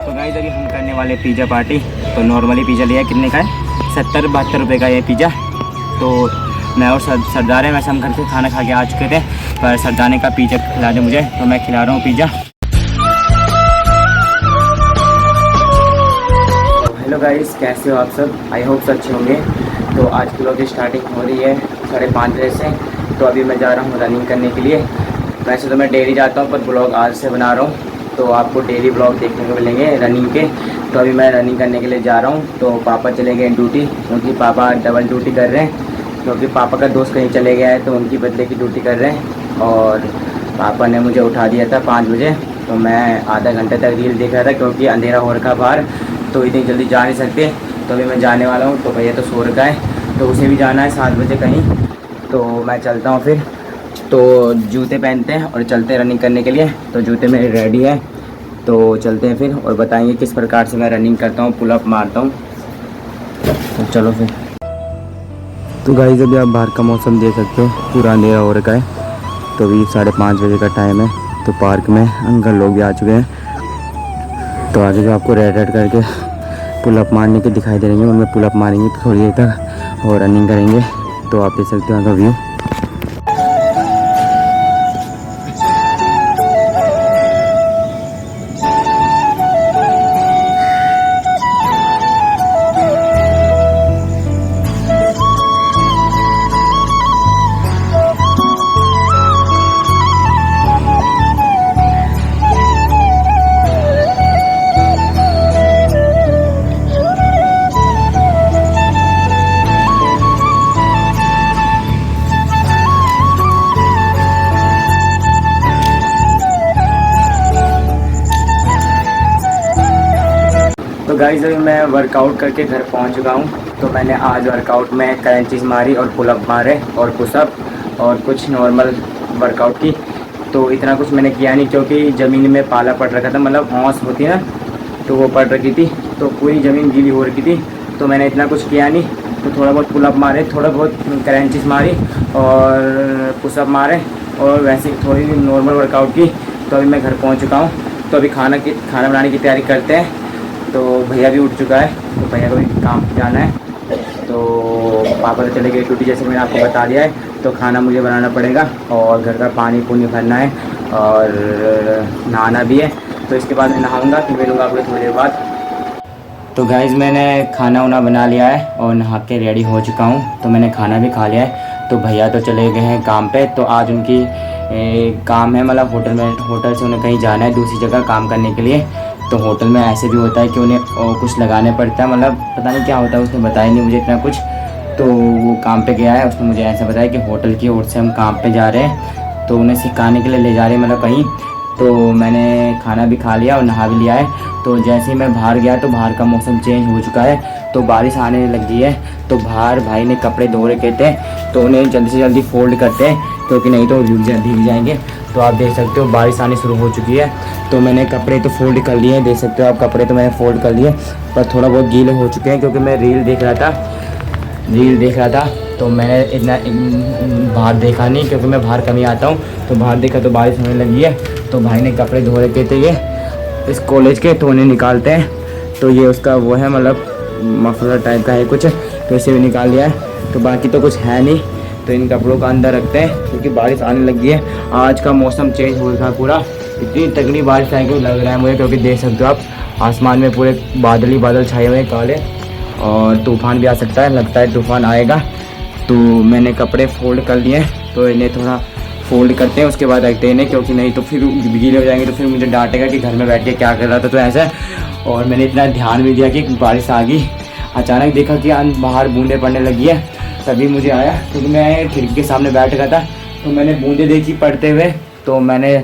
तो गाइस अभी हम करने वाले पिज़्ज़ा पार्टी। तो नॉर्मली पिज़्ज़ा लिया है, कितने का है? 70-72 रुपये का ये पिज़्ज़ा। तो मैं और सरदार है, वैसे हम घर से खाना खा के आ चुके थे, पर सरदार ने कहा पिज़्ज़ा खिला दे मुझे, तो मैं खिला रहा हूँ पिज़्ज़ा। हेलो गाइस, कैसे हो आप सब? आई होप सब अच्छे होंगे। तो आज की व्लॉग की स्टार्टिंग हो रही है 5:30 बजे से। तो अभी मैं जा रहा हूँ रनिंग करने के लिए। वैसे तो मैं डेली जाता हूँ, पर ब्लॉग आज से बना रहा हूँ, तो आपको डेली ब्लॉग देखने को मिलेंगे रनिंग के। तो अभी मैं रनिंग करने के लिए जा रहा हूँ। तो पापा चले गए ड्यूटी, क्योंकि पापा डबल ड्यूटी कर रहे हैं, क्योंकि पापा का दोस्त कहीं चले गया है, तो उनकी बदले की ड्यूटी कर रहे हैं। और पापा ने मुझे उठा दिया था 5 बजे, तो मैं आधा घंटे तक रील देख रहा था, क्योंकि अंधेरा हो रखा बाहर, तो इतनी जल्दी जा नहीं सकते। तो अभी मैं जाने वाला हूँ। तो भैया तो सो रखा है, तो उसे भी जाना है 7 बजे कहीं। तो मैं चलता हूँ फिर। तो जूते पहनते हैं और चलते हैं रनिंग करने के लिए। तो जूते मेरे रेडी है, तो चलते हैं फिर और बताएंगे किस प्रकार से मैं रनिंग करता हूँ, पुलअप मारता हूँ। तो चलो फिर। तो गाइस अभी आप बाहर का मौसम देख सकते हो, पूरा अंधेरा हो रखा है। तो अभी 5:30 बजे का टाइम है। तो पार्क में अंकल लोग भी आ चुके हैं। तो आगे जो आपको रेड करके पुलअप मारने के दिखाई दे रही हैं, उनमें पुलअप मारेंगे थोड़ी देर तक और रनिंग करेंगे। तो आप देख सकते हो यहाँ का व्यू। तो गाइस अभी मैं वर्कआउट करके घर पहुंच चुका हूं। तो मैंने आज वर्कआउट में क्रंचेस मारी और पुलअप मारे और पुशअप और कुछ नॉर्मल वर्कआउट की। तो इतना कुछ मैंने किया नहीं, क्योंकि ज़मीन में पाला पड़ रखा था, मतलब औंस होती है ना, तो वो पड़ रखी थी, तो पूरी ज़मीन गीली हो रखी थी। तो मैंने इतना कुछ किया नहीं। तो थोड़ा बहुत पुलअप मारे, थोड़ा बहुत क्रंचेस मारी और पुशअप मारे, और वैसे थोड़ी नॉर्मल वर्कआउट की। तो अभी मैं घर पहुँच चुका हूँ। तो अभी खाना बनाने की तैयारी करते हैं। तो भैया भी उठ चुका है, तो भैया को भी काम पे जाना है। तो पापा तो चले गए ड्यूटी, जैसे मैंने आपको बता दिया है। तो खाना मुझे बनाना पड़ेगा और घर का पानी भरना है और नहाना भी है। तो इसके बाद मैं नहाऊंगा, फिर मिलूँगा आपको थोड़ी देर बाद। तो गाइज़ मैंने खाना वाना बना लिया है और नहा के रेडी हो चुका हूँ। तो मैंने खाना भी खा लिया है। तो भैया तो चले गए हैं काम पे। तो आज उनकी काम है, मतलब होटल से उन्हें कहीं जाना है दूसरी जगह काम करने के लिए। तो होटल में ऐसे भी होता है कि उन्हें कुछ लगाने पड़ता है, मतलब पता नहीं क्या होता है, उसने बताया नहीं मुझे इतना कुछ। तो वो काम पे गया है, उसने मुझे ऐसा बताया कि होटल की ओर से हम काम पे जा रहे हैं, तो उन्हें सिखाने के लिए ले जा रहे हैं, मतलब कहीं। तो मैंने खाना भी खा लिया और नहा भी लिया है। तो जैसे ही मैं बाहर गया, तो बाहर का मौसम चेंज हो चुका है, तो बारिश आने लगी है। तो बाहर भाई ने कपड़े धो रखे थे, तो उन्हें जल्दी से जल्दी फोल्ड करते हैं, क्योंकि नहीं तो भीग जाएंगे। तो आप देख सकते हो बारिश आनी शुरू हो चुकी है। तो मैंने कपड़े तो फोल्ड कर लिए हैं, देख सकते हो आप, कपड़े तो मैंने फोल्ड कर लिए, पर थोड़ा बहुत गीले हो चुके हैं, क्योंकि मैं रील देख रहा था। तो मैंने इतना बाहर देखा नहीं, क्योंकि मैं बाहर कम ही आता हूँ। तो बाहर देखा तो बारिश होने लगी है। तो भाई ने कपड़े धो रखे थे ये इस कॉलेज के, तो उन्हें निकालते हैं। तो ये उसका वो है, मतलब मफलर टाइप का है कुछ, तो इसे भी निकाल लिया है। तो बाकी तो कुछ है नहीं, तो इन कपड़ों का अंदर रखते हैं, क्योंकि बारिश आने लगी है। आज का मौसम चेंज हो रहा है पूरा, इतनी तगड़ी बारिश आएगी लग रहा है मुझे, क्योंकि देख सकते हो आप आसमान में पूरे बादल छाए हुए हैं काले, और तूफ़ान भी आ सकता है, लगता है तूफ़ान आएगा। तो मैंने कपड़े फोल्ड कर लिए, तो इन्हें थोड़ा फोल्ड करते हैं, उसके बाद रखते हैं इन्हें, क्योंकि नहीं तो फिर गीले हो जाएंगे, तो फिर मुझे डांटेगा कि घर में बैठ के क्या कर रहा था। तो ऐसा, और मैंने इतना ध्यान भी दिया कि बारिश आ गई। अचानक देखा कि बाहर बूंदें पड़ने लगी है, तभी मुझे आया, क्योंकि मैं खिड़की के सामने बैठ गया था। तो मैंने बूंदें देखी पड़ते हुए, तो मैंने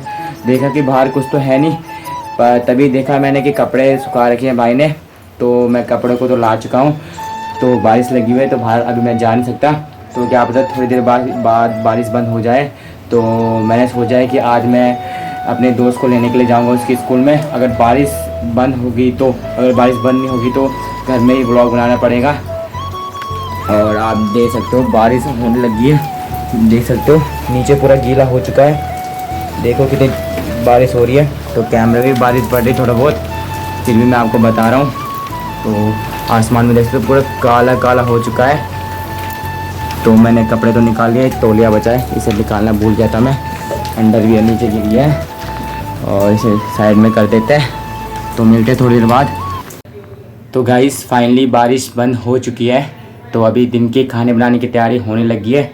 देखा कि बाहर कुछ तो है नहीं, पर तभी देखा मैंने कि कपड़े सुखा रखे हैं भाई ने। तो मैं कपड़ों को तो ला चुका हूँ। तो बारिश लगी हुई है, तो बाहर अभी मैं जा नहीं सकता। तो क्या पता थोड़ी देर बाद बारिश बंद हो जाए। तो मैंने सोचा है कि आज मैं अपने दोस्त को लेने के लिए जाऊँगा उसके स्कूल में। अगर बारिश बंद होगी तो, अगर बारिश बंद नहीं होगी तो घर में ही व्लॉग बनाना पड़ेगा। और आप देख सकते हो बारिश होने लगी है, देख सकते हो नीचे पूरा गीला हो चुका है, देखो कितनी बारिश हो रही है। तो कैमरे में भी बारिश पड़ रही थोड़ा बहुत। फिर भी मैं आपको बता रहा हूँ। तो आसमान में देख सकते हो पूरा काला काला हो चुका है। तो मैंने कपड़े तो निकाल लिए, एक तौलिया बचा है, इसे निकालना भूल गया था मैं। अंडरवियर नीचे गिर गया है और इसे साइड में कर देते हैं। तो मिलते हैं थोड़ी देर बाद। तो गाइस फाइनली बारिश बंद हो चुकी है। तो अभी दिन के खाने बनाने की तैयारी होने लगी है।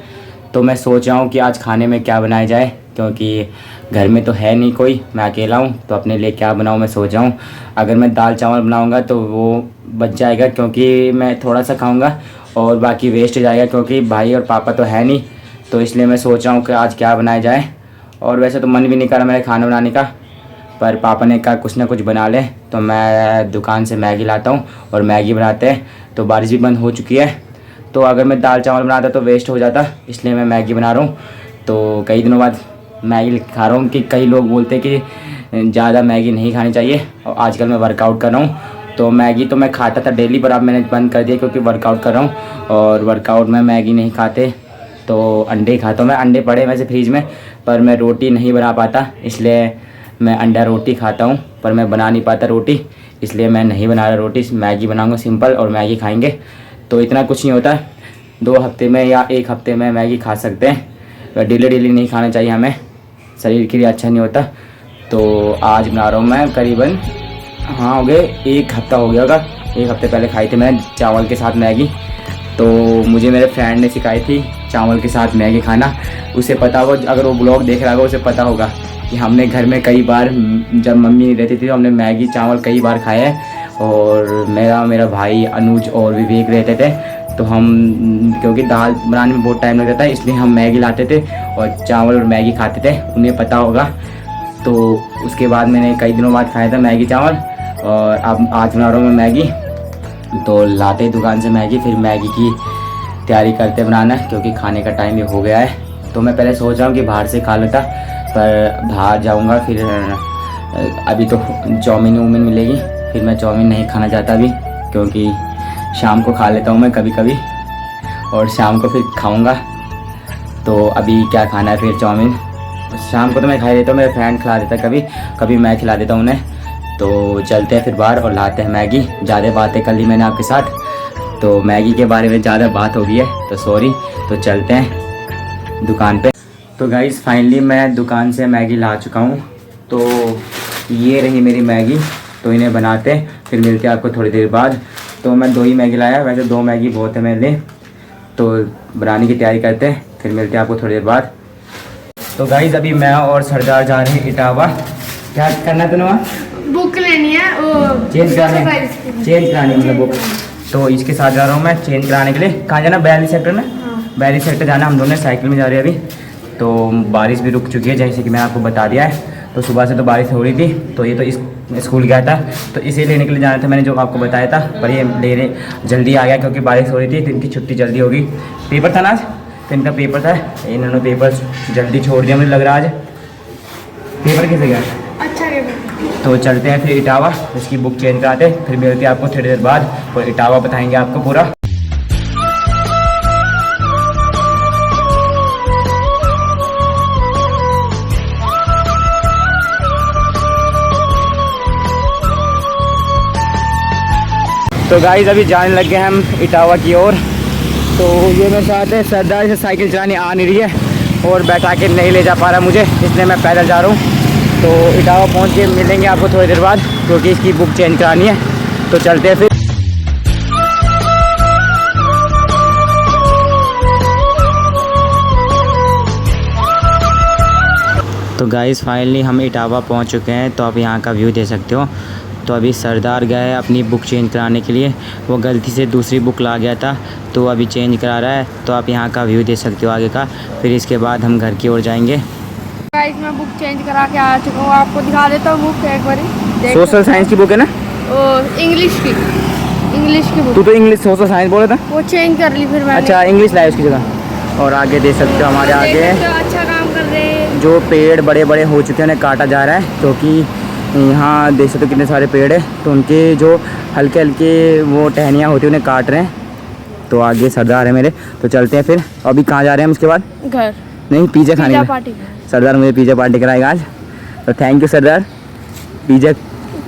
तो मैं सोच रहा हूँ कि आज खाने में क्या बनाया जाए, क्योंकि घर में तो है नहीं कोई, मैं अकेला हूँ। तो अपने लिए क्या बनाऊँ मैं सोच रहा हूँ। अगर मैं दाल चावल बनाऊँगा तो वो बच जाएगा, क्योंकि मैं थोड़ा सा खाऊँगा और बाकी वेस्ट हो जाएगा, क्योंकि भाई और पापा तो है नहीं। तो इसलिए मैं सोच रहा हूँ कि आज क्या बनाया जाए। और वैसे तो मन भी नहीं कर रहा मेरे खाना बनाने का, पर पापा ने कहा कुछ ना कुछ बना ले। तो मैं दुकान से मैगी लाता हूँ और मैगी बनाते हैं। तो बारिश भी बंद हो चुकी है। तो अगर मैं दाल चावल बनाता तो वेस्ट हो जाता, इसलिए मैं मैगी बना रहा हूँ। तो कई दिनों बाद मैगी खा रहा हूँ कि कई लोग बोलते हैं कि ज़्यादा मैगी नहीं खानी चाहिए। और आजकल मैं वर्कआउट कर रहा हूँ, तो मैगी तो मैं खाता था डेली, पर अब मैंने बंद कर दिया क्योंकि वर्कआउट कर रहा हूँ। और वर्कआउट में मैगी नहीं खाते तो अंडे खाता हूँ मैं। अंडे पड़े वैसे फ्रीज में, पर मैं रोटी नहीं बना पाता, इसलिए मैं अंडा रोटी खाता हूँ। पर मैं बना नहीं पाता रोटी, इसलिए मैं नहीं बना रहा रोटी। मैगी बनाऊँगा सिंपल और मैगी खाएँगे। तो इतना कुछ नहीं होता, 2 हफ्ते में या 1 हफ्ते में मैगी खा सकते हैं। डेली नहीं खाना चाहिए हमें, शरीर के लिए अच्छा नहीं होता। तो आज बना रहा हूँ मैं करीबन हो गए 1 हफ्ता हो गया होगा। 1 हफ्ते पहले खाई थी मैंने चावल के साथ मैगी। तो मुझे मेरे फ्रेंड ने सिखाई थी चावल के साथ मैगी खाना। उसे पता होगा, अगर वो ब्लॉग देख रहा होगा उसे पता होगा कि हमने घर में कई बार, जब मम्मी रहती थी तो हमने मैगी चावल कई बार खाए हैं। और मेरा भाई अनुज और विवेक रहते थे। तो हम, क्योंकि दाल बनाने में बहुत टाइम लग जाता है, इसलिए हम मैगी लाते थे और चावल और मैगी खाते थे, उन्हें पता होगा। तो उसके बाद मैंने कई दिनों बाद खाया था मैगी चावल। और अब आज बना रहा हूँ मैं मैगी। तो लाते दुकान से मैगी, फिर मैगी की तैयारी करते बनाना, क्योंकि खाने का टाइम भी हो गया है। तो मैं पहले सोच रहा हूँ कि बाहर से खा लेता, पर बाहर जाऊँगा फिर अभी तो चाउमीन मिलेगी, फिर मैं चाउमीन नहीं खाना चाहता अभी, क्योंकि शाम को खा लेता हूँ मैं कभी कभी और शाम को फिर खाऊंगा। तो अभी क्या खाना है फिर चाउमीन। शाम को तो मैं खा लेता हूँ, मेरा फ्रेंड खिला देता है, कभी कभी मैं खिला देता हूँ उन्हें। तो चलते हैं फिर बाहर और लाते हैं मैगी। ज़्यादा बातें कर ली मैंने आपके साथ, तो मैगी के बारे में ज़्यादा बात हो गई है, तो सॉरी। तो चलते हैं दुकान पे। तो गाइस फाइनली मैं दुकान से मैगी ला चुका हूँ। तो ये रही मेरी मैगी। तो इन्हें बनाते फिर मिलते हैं आपको थोड़ी देर बाद। तो मैं 2 ही मैगी लाया, वैसे 2 मैगी बहुत है मेरे लिए। तो बनाने की तैयारी करते हैं, फिर मिलते हैं आपको थोड़ी देर बाद। तो गाइस अभी मैं और सरदार जा रहे हैं इटावा। क्या करना है तुम्हें? बुक लेनी है, वो चेंज करानी मतलब बुक। तो इसके साथ जा रहा हूँ मैं चेंज कराने के लिए। कहाँ जाना? 42 सेक्टर में। 42 सेक्टर जाना, हम दोनों साइकिल में जा रहे हैं अभी। तो बारिश भी रुक चुकी है, जैसे कि मैंने आपको बता दिया है। तो सुबह से तो बारिश हो रही थी, तो ये तो स्कूल गया था, तो इसे लेने के लिए जाना था मैंने, जो आपको बताया था। पर ये लेने जल्दी आ गया क्योंकि बारिश हो रही थी, तो इनकी छुट्टी जल्दी होगी। पेपर था ना आज, तो इनका पेपर था, इन्होंने पेपर जल्दी छोड़ दिया मुझे लग रहा है आज। पेपर कैसे गया? अच्छा पेपर। तो चलते हैं फिर इटावा, इसकी बुक चेंज कराते, फिर मिलते हैं आपको थोड़ी देर बाद और इटावा बताएंगे आपको पूरा। तो गाइस अभी जाने लग गए हम इटावा की ओर। तो ये मेरे साथ है सरदार, से साइकिल चलाने आ नहीं रही है और बैठा के नहीं ले जा पा रहा मुझे, इसलिए मैं पैदल जा रहा हूँ। तो इटावा पहुँच के मिलेंगे आपको थोड़ी देर बाद, क्योंकि इसकी बुक चेंज करानी है। तो चलते हैं फिर। तो गाइस फाइनली हम इटावा पहुँच चुके हैं। तो आप यहाँ का व्यू दे सकते हो। तो अभी सरदार गए अपनी बुक चेंज कराने के लिए, वो गलती से दूसरी बुक ला गया था, तो अभी चेंज करा रहा है। तो आप यहाँ का व्यू देख सकते हो आगे का। फिर इसके बाद हम घर की ओर जाएंगे। गाइस मैं बुक चेंज करा के आ चुका हूँ, आपको दिखा देता हूँ बुक एक बार। सोशल साइंस की बुक है ना? इंग्लिश की बुक। तू तो इंग्लिश सोशल साइंस बोला था। वो चेंज कर ली फिर मैंने। अच्छा इंग्लिश लाया उसकी जगह। और आगे देख सकते हो हमारे आगे अच्छा काम कर रहे हैं। जो पेड़ बड़े बड़े हो चुके हैं उन्हें काटा जा रहा है, क्योंकि यहाँ देख सकते हो कितने सारे पेड़ है, तो उनके जो हल्के हल्के वो टहनियाँ होती हैं उन्हें काट रहे हैं। तो आगे सरदार है मेरे, तो चलते हैं फिर। अभी कहाँ जा रहे हैं हम इसके बाद? घर नहीं, पिज़्ज़ा खाने। पार्टी। सरदार मुझे पिज़्ज़ा पार्टी कराएगा आज, तो थैंक यू सरदार। पिज़्ज़ा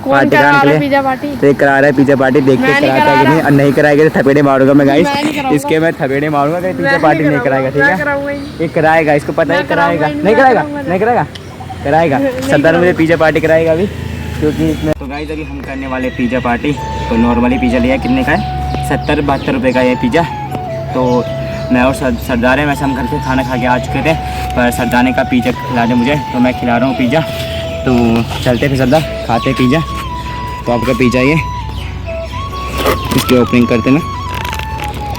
कौन करा रहा है पिज्जा पार्टी? तो एक करा रहा है पिज्जा पार्टी, देखते मैं नहीं कराता करा है कि नहीं, रहा। और नहीं कराएगा तो थपेड़े मारूंगा मैं गाइस, मैं नहीं कराऊंगा। इसके मैं थपेड़े मारूंगा कि पिज्जा मैं पार्टी नहीं कराऊंगा, कराएगा, ठीक मैं है। कराऊंगा ही। ये कराएगा, इसको पता है मैं कराएगा, कराऊंगा, नहीं मैं कराएगा, कराऊंगा। नहीं कराएगा, कराएगा नहीं सरदार मुझे कराऊंगा। पिज्जा पार्टी कराएगा अभी, क्योंकि इसमें तो गाइस अभी हम करने वाले पिज़्ज़ा पार्टी। तो नॉर्मली पिज़्ज़ा लिया, कितने का है, 70-72 रुपये का ये पिज़्ज़ा। तो मैं और सरदार है, वैसे हम घर से खाना खा के आ चुके थे, पर सरदार ने कहा पिज़्ज़ा खिला दे मुझे, तो मैं खिला रहा हूँ पिज़्ज़ा। तो चलते फिर सरदार, खाते पिज़्ज़ा। तो आपका पिज़्ज़ा ये, इसकी ओपनिंग करते ना,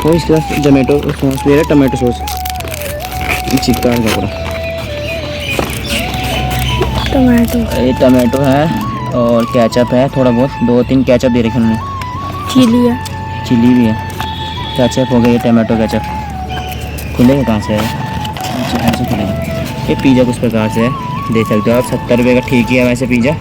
वो इसके बाद जोमेटो सॉस ले रहा है, टमाटो सॉस चिक्का का पूरा, टमाटो, ये टमाटो है और केचप है, थोड़ा बहुत 2-3 केचप दे रखे उन्होंने, चिली है, चिली भी है, केचप हो गया, ये टमाटो केचप खुलेगा कहाँ से है, अच्छा ऐसे खुलेगा। ये पिज़्ज़ा कुछ प्रकार से है, देख सकते हो आप, 70 रुपये का ठीक ही है वैसे पिज़्ज़ा।